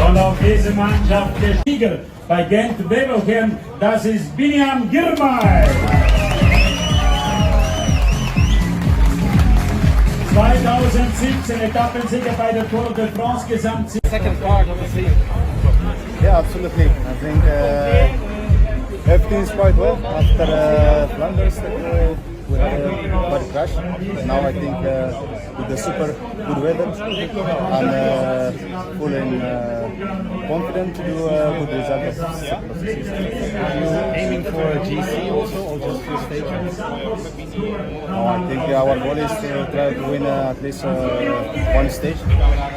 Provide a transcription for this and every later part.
Und auf diese Mannschaft der Sieger bei Gent Wevelgem, das ist Bini Girmay. 2017 Etappensieger bei der Tour de France Gesamtsieg. Second part of the season. Yeah, absolutely. I think everything is quite well after Flanders. We had a bad crash. Now I think with the super good weather, I'm full and confident to do a good result of the season. Are you aiming for a GC also, or just for stages? No, I think our goal is to try to win at least one stage,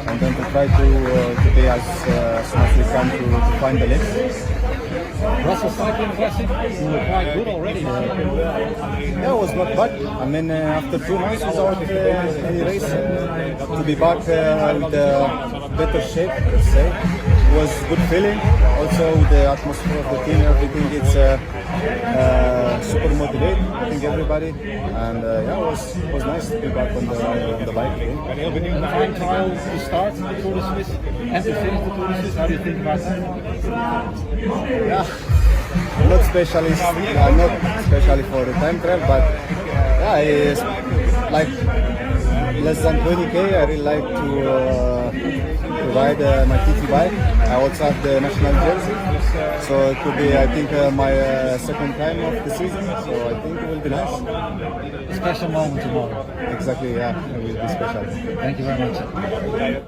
and then to try to be as soon as we can to find the legs. Brussels Cycling Classic, you were quite good already. Yeah, it was not bad. I mean, after 2 months without any race, to be back with better shape, let's say, was good feeling. Also, with the atmosphere of the team, everything it's super motivated. I think everybody, and yeah, it was nice to be back on the bike again. It'll be a fine trial to start the Tour de Suisse and to finish the Tour de Suisse. How do you think about that? Yeah, I'm not specialist. I'm not especially for the time trial, but yeah, it's like less than 20k. I really like to ride my TT bike. I also have the national jersey, so it could be, I think, my second time of the season. So I think it will be nice. A special moment tomorrow. Exactly, yeah, it will be special. Thank you very much.